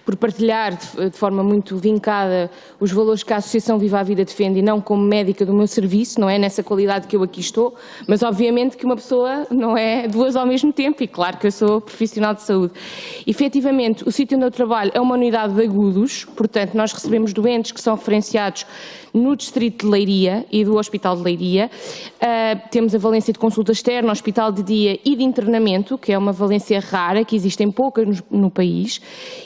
por partilhar de forma muito vincada os valores que a Associação Viva a Vida defende e não como médica do meu serviço, não é nessa qualidade que eu aqui estou, mas obviamente que uma pessoa não é duas ao mesmo tempo e claro que eu sou profissional de saúde. Efetivamente, o sítio onde eu trabalho é uma unidade de agudos, portanto nós recebemos doentes que são referenciados no distrito de Leiria e do Hospital de Leiria. Temos a valência de consulta externa, hospital de dia e de internamento, que é uma valência rara, que existem poucas no país,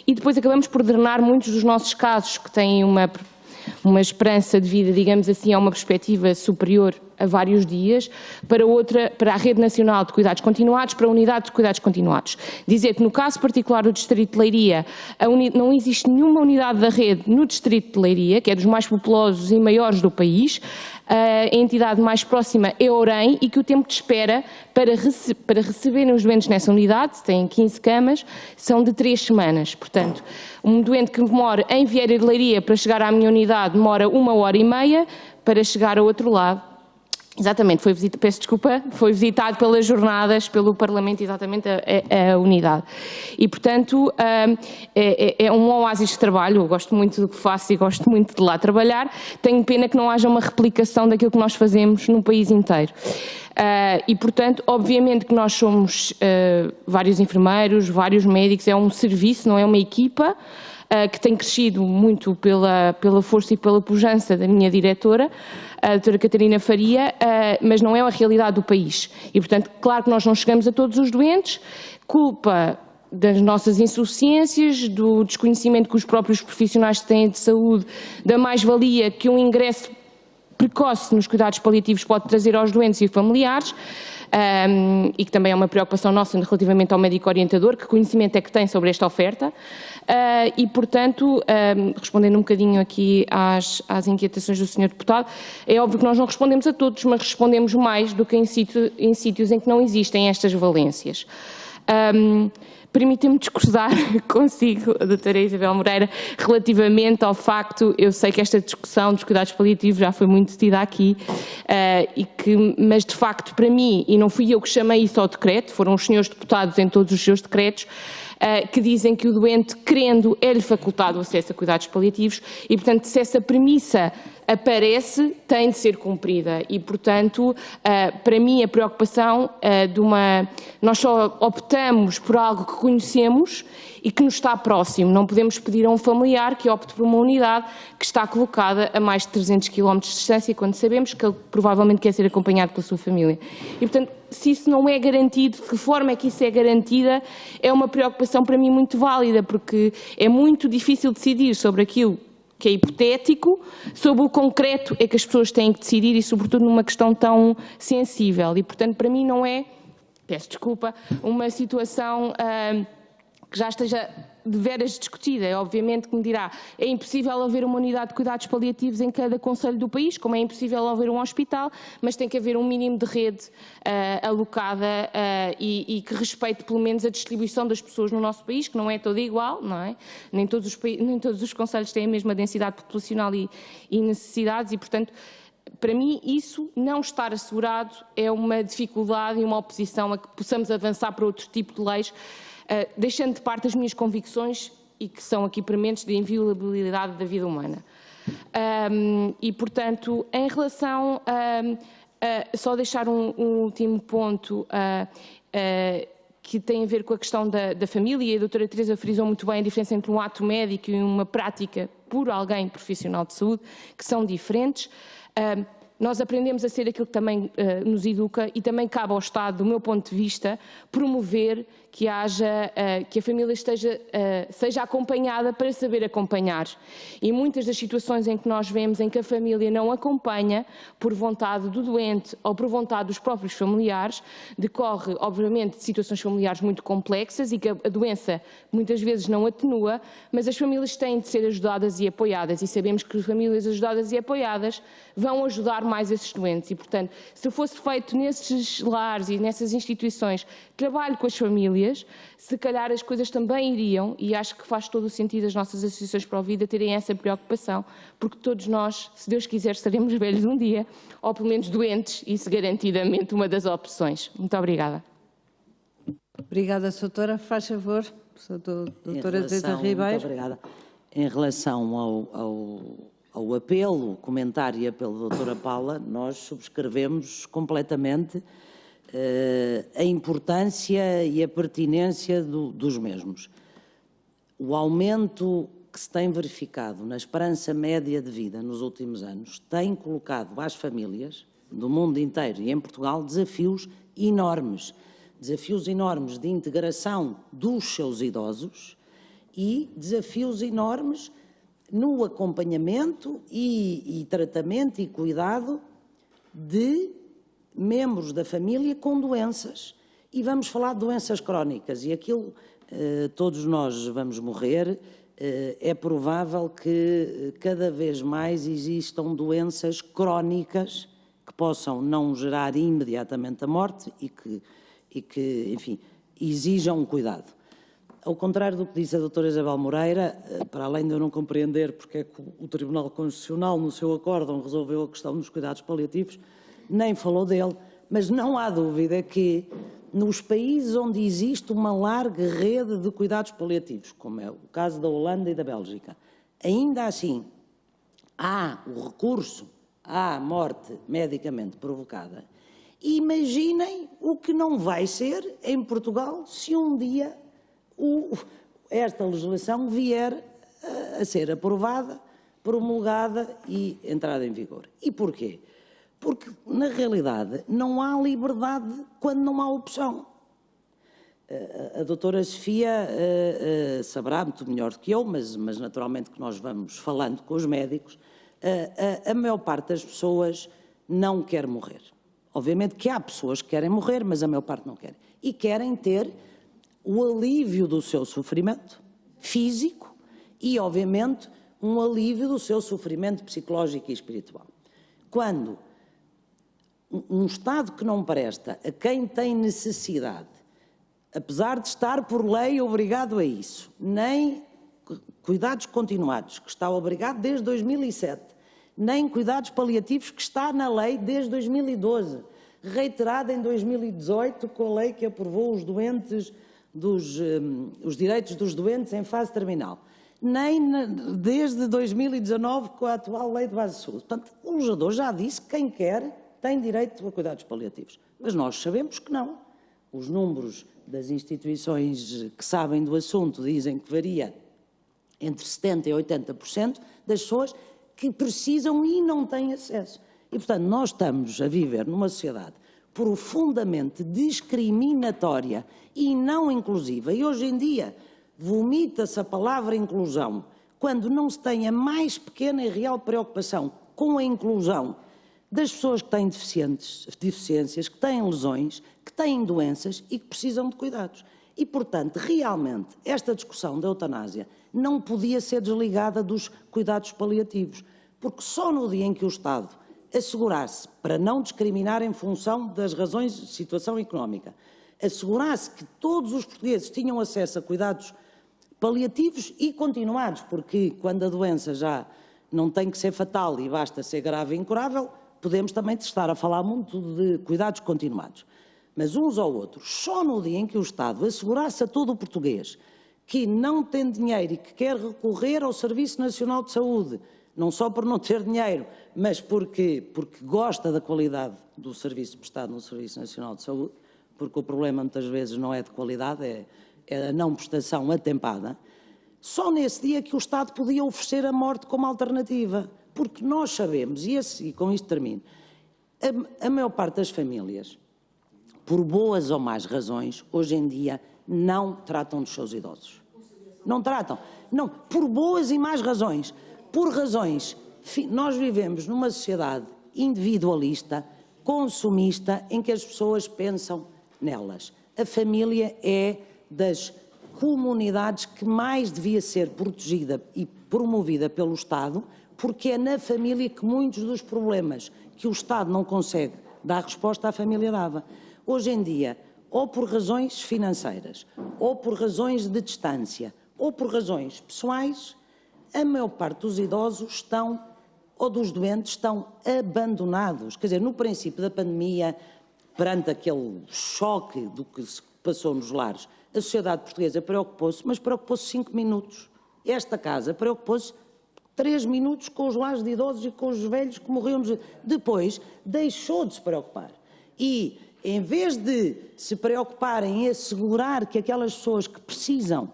e depois acabamos por drenar muitos dos nossos casos que têm uma esperança de vida, digamos assim, a uma perspectiva superior a vários dias, para a Rede Nacional de Cuidados Continuados, para a Unidade de Cuidados Continuados. Dizer que no caso particular do Distrito de Leiria, não existe nenhuma unidade da rede no Distrito de Leiria, que é dos mais populosos e maiores do país. A entidade mais próxima é Orem e que o tempo de espera para receberem os doentes nessa unidade, tem 15 camas, são de 3 semanas. Portanto, um doente que mora em Vieira de Leiria para chegar à minha unidade demora 1h30 para chegar ao outro lado. Exatamente, peço desculpa, foi visitado pelas jornadas, pelo Parlamento, exatamente a unidade. E, portanto, é um oásis de trabalho, eu gosto muito do que faço e gosto muito de lá trabalhar. Tenho pena que não haja uma replicação daquilo que nós fazemos no país inteiro. E, portanto, obviamente que nós somos vários enfermeiros, vários médicos, é um serviço, não é uma equipa, que tem crescido muito pela força e pela pujança da minha diretora, a doutora Catarina Faria, mas não é a realidade do país. E, portanto, claro que nós não chegamos a todos os doentes, culpa das nossas insuficiências, do desconhecimento que os próprios profissionais têm de saúde, da mais-valia que um ingresso precoce nos cuidados paliativos pode trazer aos doentes e familiares, e que também é uma preocupação nossa relativamente ao médico orientador, que conhecimento é que tem sobre esta oferta, e, portanto, respondendo um bocadinho aqui às inquietações do Sr. Deputado, é óbvio que nós não respondemos a todos, mas respondemos mais do que em sítios em que não existem estas valências. Permitem-me discursar consigo, a doutora Isabel Moreira, relativamente ao facto, eu sei que esta discussão dos cuidados paliativos já foi muito tida aqui, mas de facto para mim, e não fui eu que chamei isso ao decreto, foram os senhores deputados em todos os seus decretos, que dizem que o doente, querendo, é-lhe facultado o acesso a cuidados paliativos e, portanto, se essa premissa aparece, tem de ser cumprida e, portanto, para mim a preocupação nós só optamos por algo que conhecemos e que nos está próximo. Não podemos pedir a um familiar que opte por uma unidade que está colocada a mais de 300 km de distância, quando sabemos que ele provavelmente quer ser acompanhado pela sua família. E, portanto, se isso não é garantido, de que forma é que isso é garantida, é uma preocupação para mim muito válida, porque é muito difícil decidir sobre aquilo que é hipotético, sobre o concreto é que as pessoas têm que decidir e, sobretudo, numa questão tão sensível. E, portanto, para mim não é, peço desculpa, uma situação que já esteja de veras discutida. É obviamente que me dirá, é impossível haver uma unidade de cuidados paliativos em cada concelho do país, como é impossível haver um hospital, mas tem que haver um mínimo de rede alocada e que respeite pelo menos a distribuição das pessoas no nosso país, que não é toda igual, não é? Nem todos os concelhos têm a mesma densidade populacional e necessidades e, portanto, para mim, isso não estar assegurado é uma dificuldade e uma oposição a que possamos avançar para outro tipo de leis, deixando de parte as minhas convicções e que são aqui prementes de inviolabilidade da vida humana. E, portanto, em relação só deixar um último ponto que tem a ver com a questão da família, e a doutora Teresa frisou muito bem a diferença entre um ato médico e uma prática por alguém profissional de saúde, que são diferentes. nós aprendemos a ser aquilo que também nos educa, e também cabe ao Estado, do meu ponto de vista, promover que a família seja acompanhada para saber acompanhar. E muitas das situações em que nós vemos em que a família não acompanha por vontade do doente ou por vontade dos próprios familiares, decorre, obviamente, de situações familiares muito complexas e que a doença muitas vezes não atenua, mas as famílias têm de ser ajudadas e apoiadas, e sabemos que as famílias ajudadas e apoiadas vão ajudar mais esses doentes. E, portanto, se fosse feito nesses lares e nessas instituições trabalho com as famílias, se calhar as coisas também iriam, e acho que faz todo o sentido as nossas associações pró-vida terem essa preocupação, porque todos nós, se Deus quiser, estaremos velhos um dia, ou pelo menos doentes, isso garantidamente uma das opções. Muito obrigada. Obrigada, doutora. Faz favor, doutora Teresa Ribeiro. Muito obrigada. Em relação ao apelo, comentário e apelo da doutora Paula, nós subscrevemos completamente a importância e a pertinência dos mesmos. O aumento que se tem verificado na esperança média de vida nos últimos anos tem colocado às famílias do mundo inteiro e em Portugal desafios enormes de integração dos seus idosos e desafios enormes no acompanhamento e tratamento e cuidado de membros da família com doenças. E vamos falar de doenças crónicas, e aquilo, todos nós vamos morrer, é provável que cada vez mais existam doenças crónicas que possam não gerar imediatamente a morte e que, enfim, exijam um cuidado. Ao contrário do que disse a doutora Isabel Moreira, para além de eu não compreender porque é que o Tribunal Constitucional, no seu acórdão, resolveu a questão dos cuidados paliativos, nem falou dele, mas não há dúvida que nos países onde existe uma larga rede de cuidados paliativos, como é o caso da Holanda e da Bélgica, ainda assim há o recurso à morte medicamente provocada. Imaginem o que não vai ser em Portugal se um dia esta legislação vier a ser aprovada, promulgada e entrada em vigor. E porquê? Porque, na realidade, não há liberdade quando não há opção. A doutora Sofia saberá muito melhor do que eu, mas naturalmente que nós vamos falando com os médicos, a maior parte das pessoas não quer morrer. Obviamente que há pessoas que querem morrer, mas a maior parte não quer. E querem ter o alívio do seu sofrimento físico e, obviamente, um alívio do seu sofrimento psicológico e espiritual. Quando um Estado que não presta a quem tem necessidade, apesar de estar por lei obrigado a isso, nem cuidados continuados, que está obrigado desde 2007, nem cuidados paliativos, que está na lei desde 2012, reiterada em 2018 com a lei que aprovou os direitos dos doentes em fase terminal, nem desde 2019 com a atual lei de base de saúde. Portanto, o legislador já disse que quem quer tem direito a cuidados paliativos, mas nós sabemos que não. Os números das instituições que sabem do assunto dizem que varia entre 70% e 80% das pessoas que precisam e não têm acesso. E, portanto, nós estamos a viver numa sociedade profundamente discriminatória e não inclusiva. E hoje em dia vomita-se a palavra inclusão, quando não se tem a mais pequena e real preocupação com a inclusão das pessoas que têm deficiências, que têm lesões, que têm doenças e que precisam de cuidados. E, portanto, realmente, esta discussão da eutanásia não podia ser desligada dos cuidados paliativos, porque só no dia em que o Estado assegurasse, para não discriminar em função das razões de situação económica, assegurasse que todos os portugueses tinham acesso a cuidados paliativos e continuados, porque quando a doença já não tem que ser fatal e basta ser grave e incurável, podemos também estar a falar muito de cuidados continuados. Mas uns ou outros, só no dia em que o Estado assegurasse a todo o português que não tem dinheiro e que quer recorrer ao Serviço Nacional de Saúde, não só por não ter dinheiro, mas porque gosta da qualidade do serviço prestado no Serviço Nacional de Saúde, porque o problema muitas vezes não é de qualidade, é a não prestação atempada, só nesse dia que o Estado podia oferecer a morte como alternativa. Porque nós sabemos, e com isto termino, A maior parte das famílias, por boas ou más razões, hoje em dia não tratam dos seus idosos. Não tratam. Não, por boas e más razões. Por razões, nós vivemos numa sociedade individualista, consumista, em que as pessoas pensam nelas. A família é das comunidades que mais devia ser protegida e promovida pelo Estado, porque é na família que muitos dos problemas que o Estado não consegue dar resposta à família dava. Hoje em dia, ou por razões financeiras, ou por razões de distância, ou por razões pessoais, a maior parte dos idosos estão, ou dos doentes, estão abandonados. Quer dizer, no princípio da pandemia, perante aquele choque do que se passou nos lares, a sociedade portuguesa preocupou-se, mas preocupou-se 5 minutos. Esta casa preocupou-se 3 minutos com os lares de idosos e com os velhos que morriam. Depois, deixou de se preocupar. E, em vez de se preocuparem em assegurar que aquelas pessoas que precisam,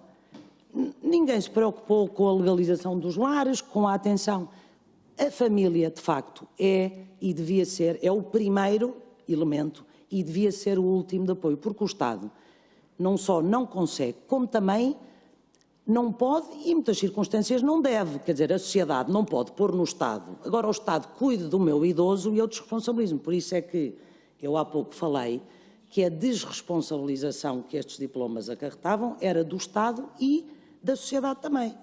ninguém se preocupou com a legalização dos lares, com a atenção. A família, de facto, é e devia ser, é o primeiro elemento e devia ser o último de apoio, porque o Estado não só não consegue, como também não pode e, em muitas circunstâncias, não deve. Quer dizer, a sociedade não pode pôr no Estado. Agora o Estado cuide do meu idoso e eu desresponsabilizo-me. Por isso é que eu há pouco falei que a desresponsabilização que estes diplomas acarretavam era do Estado e da sociedade também.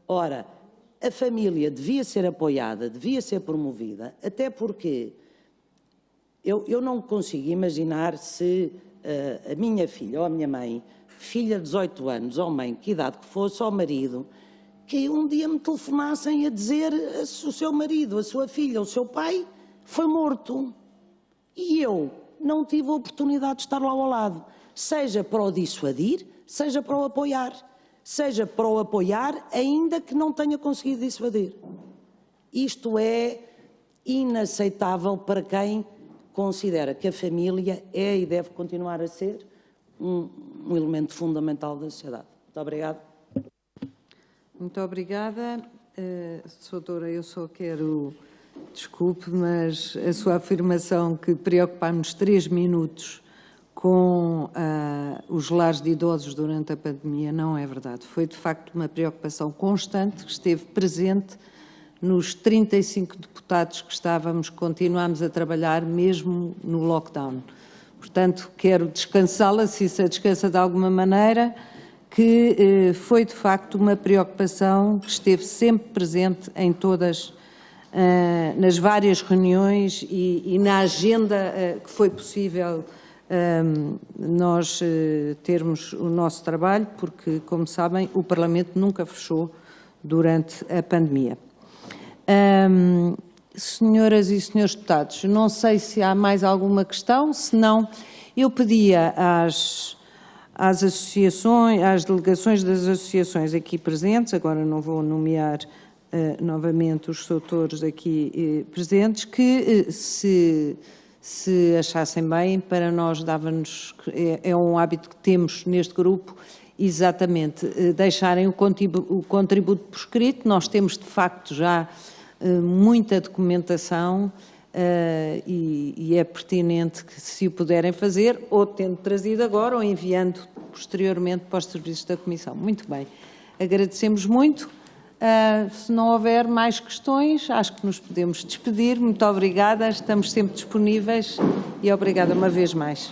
Ora, a família devia ser apoiada, devia ser promovida, até porque eu não consigo imaginar se a minha filha ou a minha mãe, filha de 18 anos, ou mãe, que idade que fosse, ou marido, que um dia me telefonassem a dizer o seu marido, a sua filha, o seu pai foi morto. E eu não tive a oportunidade de estar lá ao lado, seja para o dissuadir, seja para o apoiar. Seja para o apoiar, ainda que não tenha conseguido dissuadir. Isto é inaceitável para quem considera que a família é e deve continuar a ser um elemento fundamental da sociedade. Muito obrigada. Muito obrigada. Doutora, eu só quero, desculpe, mas a sua afirmação que preocupámos 3 minutos com os lares de idosos durante a pandemia não é verdade. Foi, de facto, uma preocupação constante que esteve presente nos 35 deputados que continuámos a trabalhar mesmo no lockdown. Portanto, quero descansá-la, se isso a descansa de alguma maneira, que foi, de facto, uma preocupação que esteve sempre presente em todas, nas várias reuniões e na agenda que foi possível nós termos o nosso trabalho, porque, como sabem, o Parlamento nunca fechou durante a pandemia. Senhoras e senhores deputados, não sei se há mais alguma questão, se não, eu pedia às associações, às delegações das associações aqui presentes, agora não vou nomear novamente os autores aqui presentes, que se achassem bem, para nós dava-nos, é um hábito que temos neste grupo, exatamente, deixarem o contributo por escrito. Nós temos, de facto, já muita documentação e é pertinente que, se o puderem fazer, ou tendo trazido agora, ou enviando posteriormente para os serviços da Comissão. Muito bem. Agradecemos muito. Se não houver mais questões, acho que nos podemos despedir. Muito obrigada, estamos sempre disponíveis e obrigada uma vez mais.